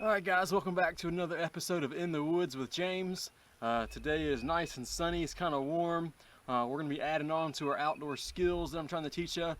Alright guys, welcome back to another episode of In the Woods with James. Today is nice and sunny, it's kind of warm. We're going to be adding on to our outdoor skills that I'm trying to teach you.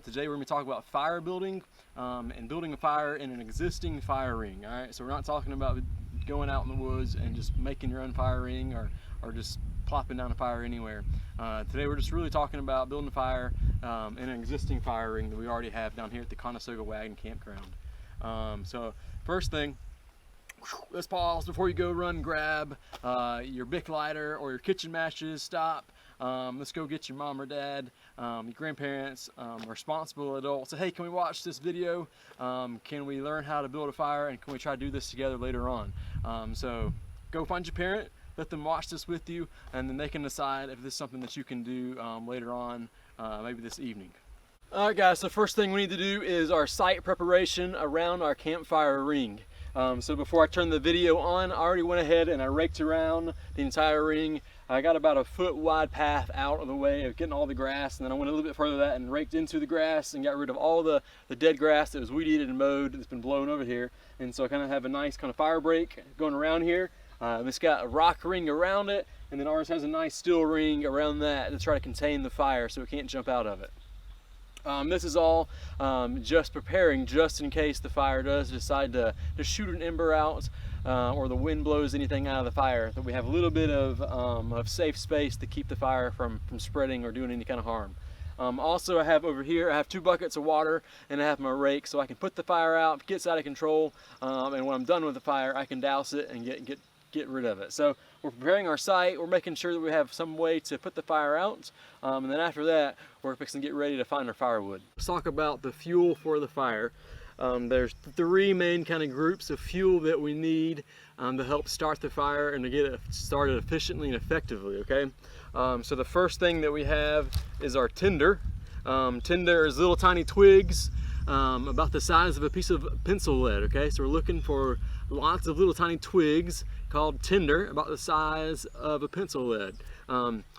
Today we're going to be talking about fire building and building a fire in an existing fire ring. Alright, so we're not talking about going out in the woods and just making your own fire ring or just plopping down a fire anywhere. Today we're just really talking about building a fire in an existing fire ring that we already have down here at the Conestoga Wagon Campground. So first thing, let's pause before you go run grab your Bic lighter or your kitchen matches. Stop. Let's go get your mom or dad, your grandparents, responsible adults. Say, hey, can we watch this video? Can we learn how to build a fire, and can we try to do this together later on? So go find your parent, let them watch this with you, and then they can decide if this is something that you can do later on, maybe this evening. Alright guys, so first thing we need to do is our site preparation around our campfire ring. So before I turn the video on, I already went ahead and I raked around the entire ring. I got about a foot wide path out of the way of getting all the grass, and then I went a little bit further than that and raked into the grass and got rid of all the dead grass that was weed eated and mowed that's been blown over here. And so I kind of have a nice kind of fire break going around here. It's got a rock ring around it, and then ours has a nice steel ring around that to try to contain the fire so it can't jump out of it. This is all just preparing just in case the fire does decide to shoot an ember out or the wind blows anything out of the fire, that we have a little bit of safe space to keep the fire from spreading or doing any kind of harm. Also, I have over here, I have 2 buckets of water and I have my rake so I can put the fire out if it gets out of control, and when I'm done with the fire I can douse it and get rid of it. So we're preparing our site, we're making sure that we have some way to put the fire out, and then after that we're fixing to get ready to find our firewood. Let's talk about the fuel for the fire. There's 3 main kind of groups of fuel that we need to help start the fire and to get it started efficiently and effectively, okay? So the first thing that we have is our tinder. Tinder is little tiny twigs about the size of a piece of pencil lead, okay? So we're looking for lots of little tiny twigs called tinder about the size of a pencil lead.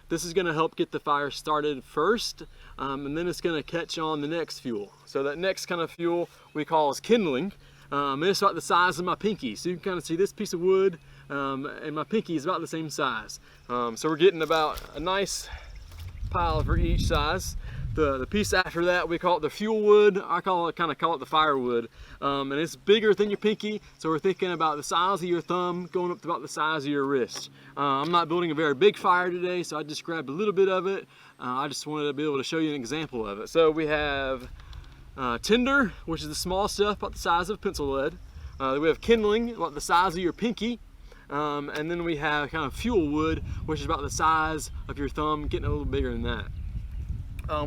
This is going to help get the fire started first, and then it's going to catch on the next fuel. So that next kind of fuel we call is kindling. It's about the size of my pinky. So you can kind of see this piece of wood, and my pinky is about the same size. So we're getting about a nice pile for each size. The piece after that, we call it the fuel wood. I call it the firewood, and it's bigger than your pinky, so we're thinking about the size of your thumb going up to about the size of your wrist. I'm not building a very big fire today, so I just grabbed a little bit of it. I just wanted to be able to show you an example of it. So we have tinder, which is the small stuff about the size of pencil lead. We have kindling, about the size of your pinky. And then we have kind of fuel wood, which is about the size of your thumb, getting a little bigger than that.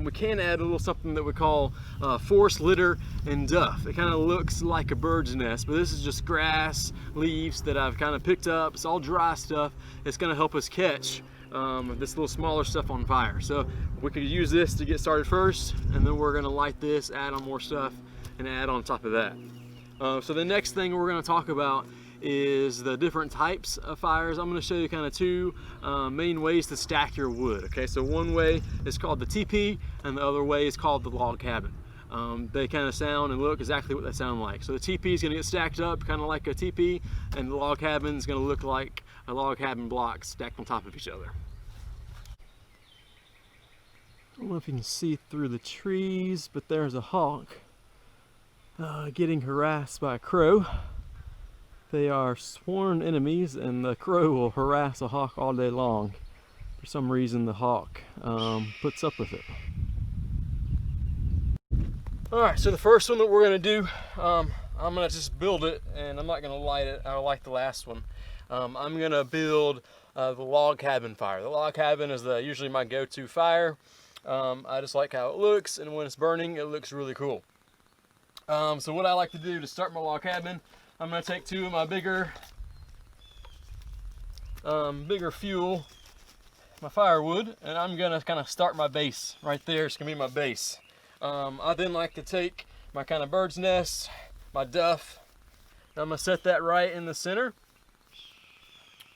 We can add a little something that we call forest litter and duff. It kind of looks like a bird's nest, but this is just grass, leaves that I've kind of picked up. It's all dry stuff. It's going to help us catch this little smaller stuff on fire. So we could use this to get started first, and then we're going to light this, add on more stuff, and add on top of that. So the next thing we're going to talk about is the different types of fires. I'm going to show you kind of 2 main ways to stack your wood. Okay, so one way is called the teepee, and the other way is called the log cabin. They kind of sound and look exactly what they sound like. So the teepee is going to get stacked up kind of like a teepee, and the log cabin is going to look like a log cabin block stacked on top of each other. I don't know if you can see through the trees, but there's a hawk getting harassed by a crow. They are sworn enemies, and the crow will harass a hawk all day long. For some reason, the hawk puts up with it. Alright, so the first one that we're going to do, I'm going to just build it, and I'm not going to light it. I like the last one. I'm going to build the log cabin fire. The log cabin is usually my go-to fire. I just like how it looks, and when it's burning, it looks really cool. So what I like to do to start my log cabin, I'm going to take 2 of my bigger fuel, my firewood, and I'm going to kind of start my base right there. It's going to be my base. I then like to take my kind of bird's nest, my duff, and I'm going to set that right in the center.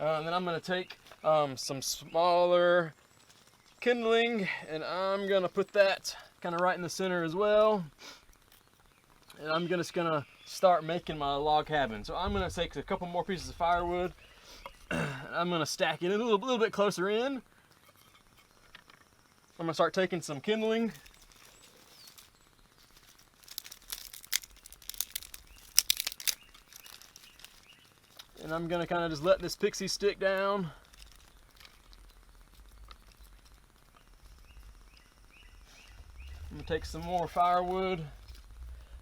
And then I'm going to take some smaller kindling, and I'm going to put that kind of right in the center as well. and I'm just gonna start making my log cabin. So I'm gonna take a couple more pieces of firewood. I'm gonna stack it a little bit closer in. I'm gonna start taking some kindling. And I'm gonna kind of just let this pixie stick down. I'm gonna take some more firewood.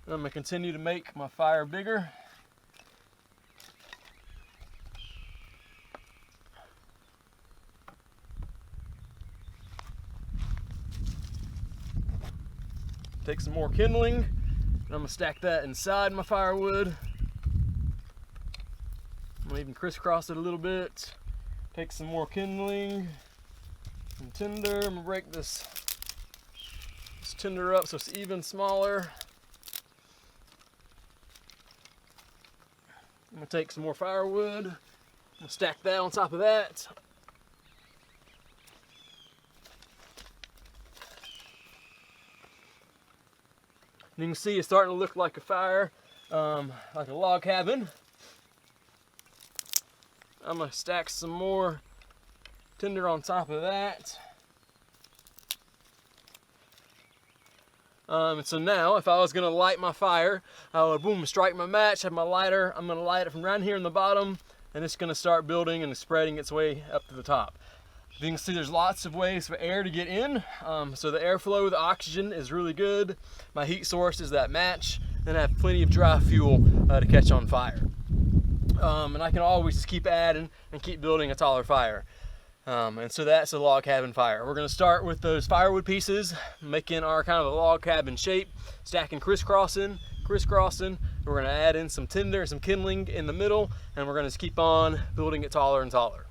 And I'm gonna continue to make my fire bigger. Take some more kindling, and I'm gonna stack that inside my firewood. I'm gonna even crisscross it a little bit. Take some more kindling and tinder. I'm gonna break this tinder up so it's even smaller. I'm gonna take some more firewood. I'm gonna stack that on top of that. And you can see it's starting to look like a fire, like a log cabin. I'm gonna stack some more tinder on top of that. And so now, if I was gonna light my fire, I would boom, strike my match, have my lighter. I'm gonna light it from right here in the bottom, and it's gonna start building and spreading its way up to the top. You can see there's lots of ways for air to get in. So the airflow, the oxygen is really good. My heat source is that match, and I have plenty of dry fuel to catch on fire. And I can always just keep adding and keep building a taller fire. And so that's a log cabin fire. We're gonna start with those firewood pieces, making our kind of a log cabin shape, stacking crisscrossing. We're gonna add in some tinder and some kindling in the middle, and we're gonna just keep on building it taller and taller.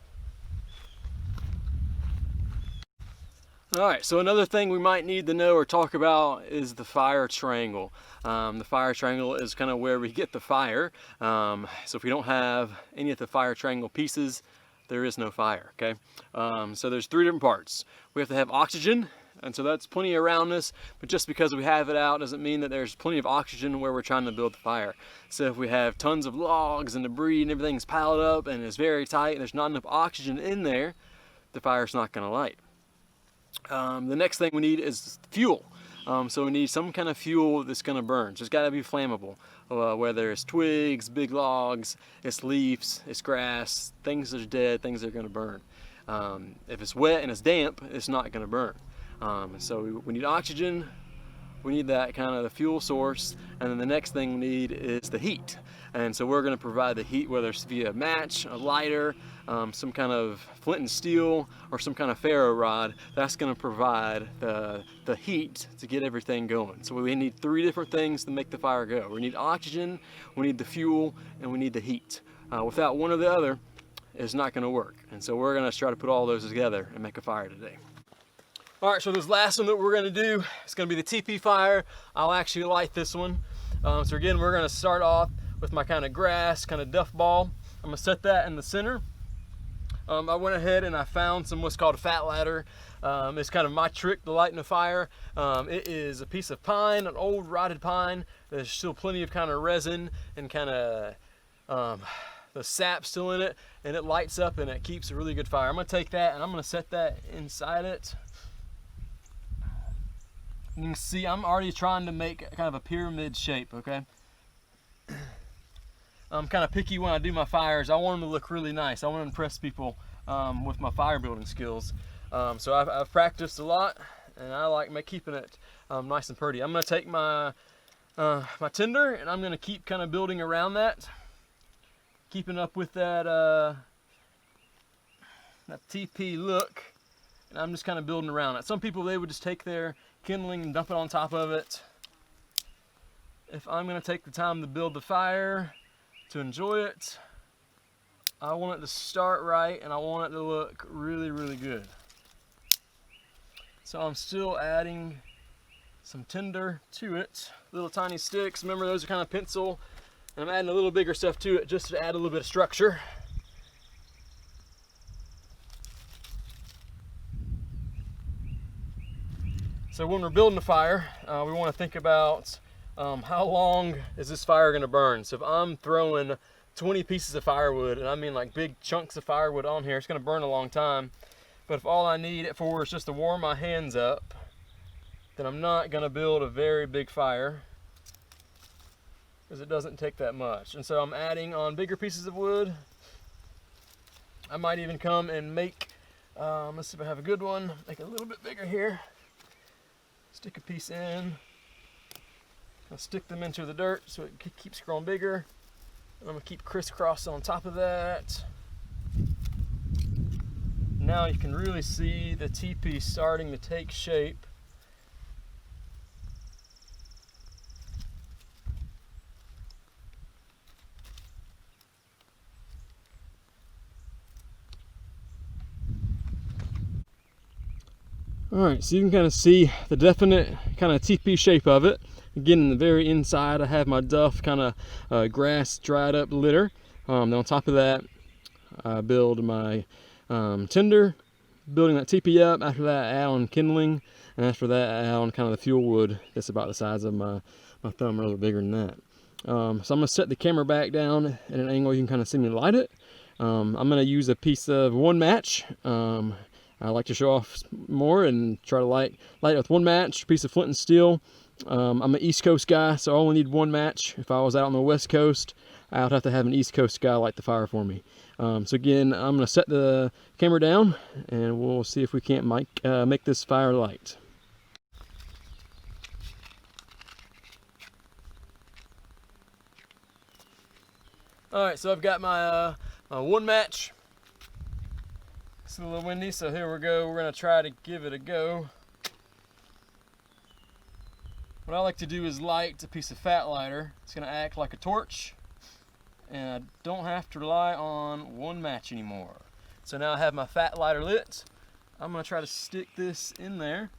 All right, so another thing we might need to know or talk about is the fire triangle. The fire triangle is kind of where we get the fire. So if we don't have any of the fire triangle pieces, there is no fire, okay? So there's three different parts. We have to have oxygen, and so that's plenty around us, but just because we have it out doesn't mean that there's plenty of oxygen where we're trying to build the fire. So if we have tons of logs and debris and everything's piled up and it's very tight and there's not enough oxygen in there, the fire's not gonna light. The next thing we need is fuel. So we need some kind of fuel that's going to burn. So it's got to be flammable, whether it's twigs, big logs, it's leaves, it's grass, things that are dead, things that are going to burn. If it's wet and it's damp, it's not going to burn. So we need oxygen, we need that kind of the fuel source, and then the next thing we need is the heat. And so we're going to provide the heat, whether it's via a match, a lighter, some kind of flint and steel, or some kind of ferro rod. That's going to provide the heat to get everything going. So we need three different things to make the fire go. We need oxygen, we need the fuel, and we need the heat. Without one or the other, it's not going to work. And so we're going to try to put all those together and make a fire today. All right, so this last one that we're going to do is going to be the TP fire. I'll actually light this one. So again, we're going to start off with my kind of grass, kind of duff ball. I'm going to set that in the center. I went ahead and I found some what's called a fat ladder. It's kind of my trick to lighting a fire. It is a piece of pine, an old rotted pine. There's still plenty of kind of resin and kind of the sap still in it, and it lights up and it keeps a really good fire. I'm going to take that and I'm going to set that inside it. You can see I'm already trying to make kind of a pyramid shape, okay? I'm kind of picky when I do my fires. I want them to look really nice. I want to impress people with my fire building skills. So I've practiced a lot, and I like keeping it nice and pretty. I'm going to take my my tinder, and I'm going to keep kind of building around that, keeping up with that that TP look, and I'm just kind of building around it. Some people, they would just take their kindling and dump it on top of it. If I'm going to take the time to build the fire, to enjoy it, I want it to start right and I want it to look really, really good. So I'm still adding some tinder to it, little tiny sticks. Remember, those are kind of pencil, and I'm adding a little bigger stuff to it just to add a little bit of structure. So when we're building a fire, we want to think about how long is this fire gonna burn? So if I'm throwing 20 pieces of firewood, and I mean like big chunks of firewood on here, it's gonna burn a long time. But if all I need it for is just to warm my hands up, then I'm not gonna build a very big fire, because it doesn't take that much. And so I'm adding on bigger pieces of wood. I might even come and make, let's see if I have a good one, make it a little bit bigger here. Stick a piece in, I'll stick them into the dirt so it keeps growing bigger. And I'm gonna keep crisscross on top of that. Now you can really see the teepee starting to take shape. All right, so you can kind of see the definite kind of teepee shape of it. Again, in the very inside, I have my duff kind of grass dried up litter. Then on top of that, I build my tinder, building that teepee up. After that, I add on kindling, and after that, I add on kind of the fuel wood that's about the size of my thumb, or a little bigger than that. So I'm gonna set the camera back down at an angle you can kind of see me light it. I'm gonna use a piece of one match. I like to show off more and try to light it with one match, a piece of flint and steel. I'm an East Coast guy, so I only need one match. If I was out on the West Coast, I would have to have an East Coast guy light the fire for me. So again, I'm gonna set the camera down and we'll see if we can't make this fire light. All right, so I've got my one match. It's a little windy, so here we go. We're gonna try to give it a go. What I like to do is light a piece of fat lighter. It's gonna act like a torch, and I don't have to rely on one match anymore. So now I have my fat lighter lit. I'm gonna try to stick this in there.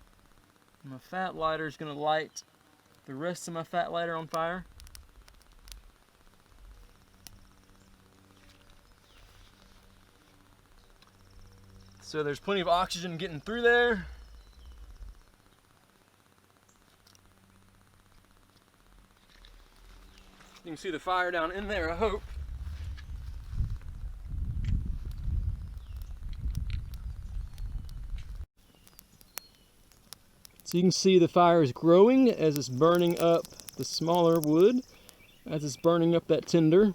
My fat lighter is gonna light the rest of my fat lighter on fire. So there's plenty of oxygen getting through there. You can see the fire down in there, I hope. So you can see the fire is growing as it's burning up the smaller wood, as it's burning up that tinder.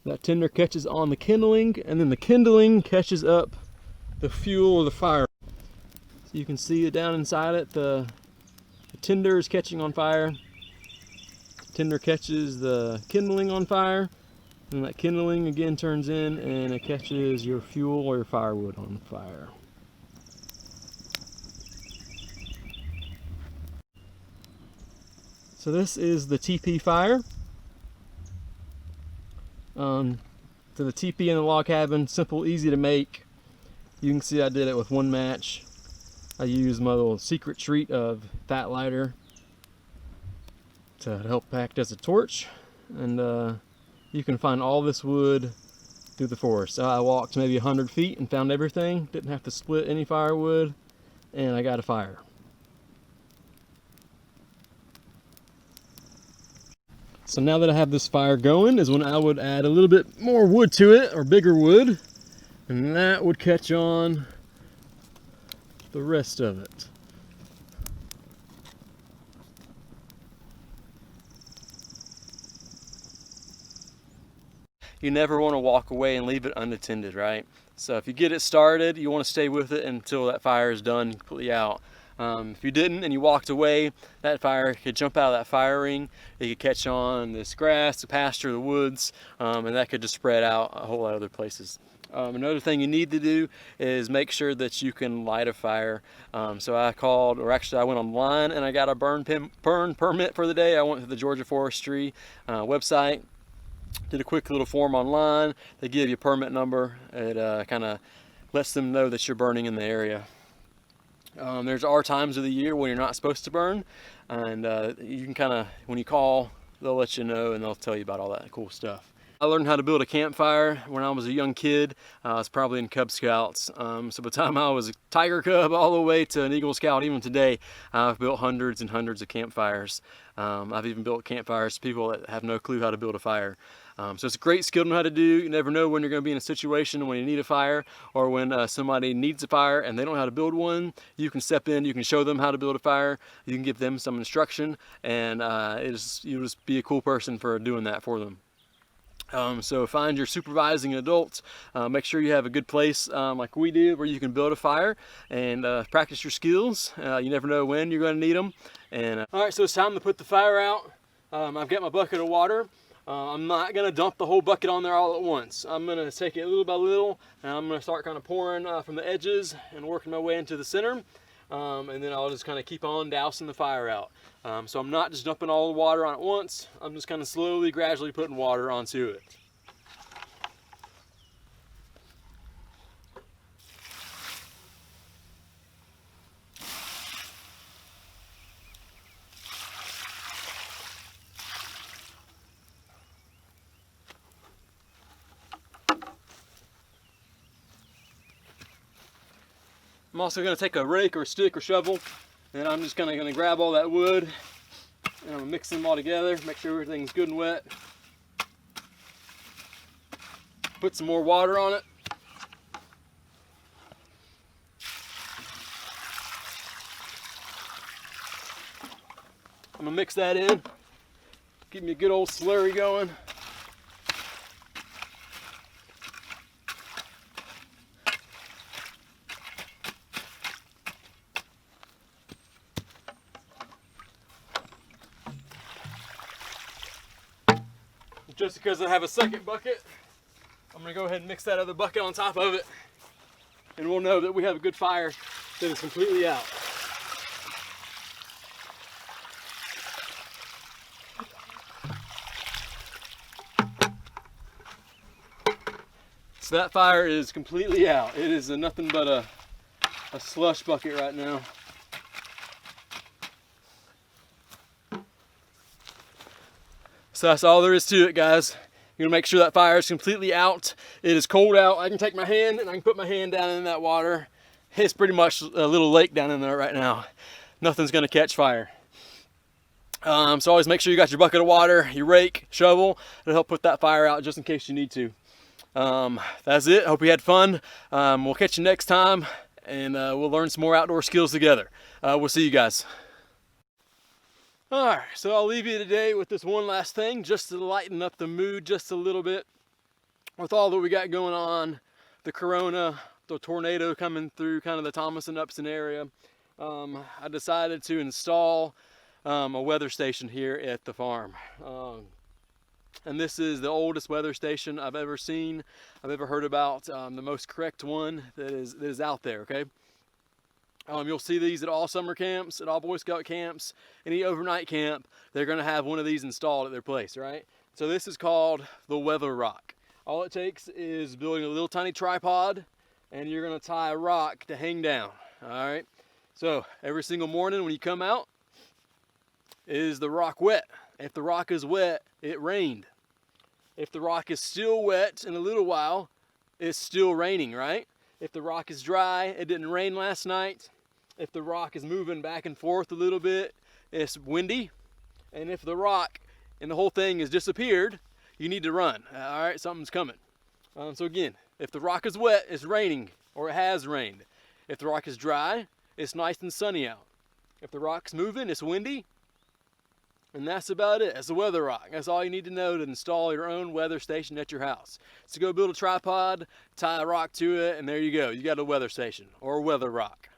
That tinder catches on the kindling, and then the kindling catches up the fuel or the fire. So you can see it down inside it, the tinder is catching on fire. Tinder catches the kindling on fire, and that kindling again turns in and it catches your fuel or your firewood on fire. So this is the teepee fire. So the teepee in the log cabin, simple, easy to make. You can see I did it with one match. I used my little secret treat of fat lighter to help act as a torch, and you can find all this wood through the forest. So I walked maybe 100 feet and found everything, didn't have to split any firewood, and I got a fire. So now that I have this fire going is when I would add a little bit more wood to it, or bigger wood, and that would catch on the rest of it. You never want to walk away and leave it unattended, right? So if you get it started, you want to stay with it until that fire is done completely out. If you didn't and you walked away, that fire could jump out of that fire ring. It could catch on this grass, the pasture, the woods, and that could just spread out a whole lot of other places. Another thing you need to do is make sure that you can light a fire. So I called, or actually I went online and I got a burn permit for the day. I went to the Georgia Forestry website, did a quick little form online. They give you a permit number. It kind of lets them know that you're burning in the area. Are times of the year when you're not supposed to burn, and you can kind of, when you call, they'll let you know and they'll tell you about all that cool stuff. I learned how to build a campfire when I was a young kid. I was probably in Cub Scouts. So by the time I was a Tiger Cub all the way to an Eagle Scout, even today, I've built hundreds and hundreds of campfires. I've even built campfires for people that have no clue how to build a fire. So it's a great skill to know how to do. You never know when you're going to be in a situation when you need a fire, or when somebody needs a fire and they don't know how to build one. You can step in, you can show them how to build a fire, you can give them some instruction, and you'll just be a cool person for doing that for them. So find your supervising adults. Make sure you have a good place like we do where you can build a fire and practice your skills. You never know when you're going to need them. And all right, so it's time to put the fire out. I've got my bucket of water. I'm not going to dump the whole bucket on there all at once. I'm going to take it little by little, and I'm going to start kind of pouring from the edges and working my way into the center. And then I'll just kind of keep on dousing the fire out. So I'm not just dumping all the water on at once. I'm just kind of slowly, gradually putting water onto it. I'm also going to take a rake or a stick or shovel, and I'm just going to grab all that wood, and I'm going to mix them all together, make sure everything's good and wet. Put some more water on it. I'm going to mix that in, give me a good old slurry going. Just because I have a second bucket, I'm going to go ahead and mix that other bucket on top of it, and we'll know that we have a good fire that is completely out. So that fire is completely out. It is nothing but a slush bucket right now. So that's all there is to it, guys. You're gonna make sure that fire is completely out. It is cold out. I can take my hand and I can put my hand down in that water. It's pretty much a little lake down in there right now. Nothing's gonna catch fire. So always make sure you got your bucket of water, your rake, shovel. It'll help put that fire out just in case you need to. That's it. Hope you had fun. We'll catch you next time, and we'll learn some more outdoor skills together. We'll see you guys. All right, so I'll leave you today with this one last thing, just to lighten up the mood just a little bit. With all that we got going on, the corona, the tornado coming through kind of the Thomas and Upson area, I decided to install a weather station here at the farm. And this is the oldest weather station I've ever seen, I've ever heard about, the most correct one that is out there, okay? You'll see these at all summer camps, at all Boy Scout camps, any overnight camp. They're going to have one of these installed at their place, right? So this is called the Weather Rock. All it takes is building a little tiny tripod, and you're going to tie a rock to hang down, all right? So every single morning when you come out, is the rock wet? If the rock is wet, it rained. If the rock is still wet in a little while, it's still raining, right? If the rock is dry, it didn't rain last night. If the rock is moving back and forth a little bit, it's windy. And if the rock and the whole thing has disappeared, you need to run. All right, something's coming. So again, if the rock is wet, it's raining, or it has rained. If the rock is dry, it's nice and sunny out. If the rock's moving, it's windy. And that's about it. That's the Weather Rock. That's all you need to know to install your own weather station at your house. So go build a tripod, tie a rock to it, and there you go. You got a weather station or a weather rock.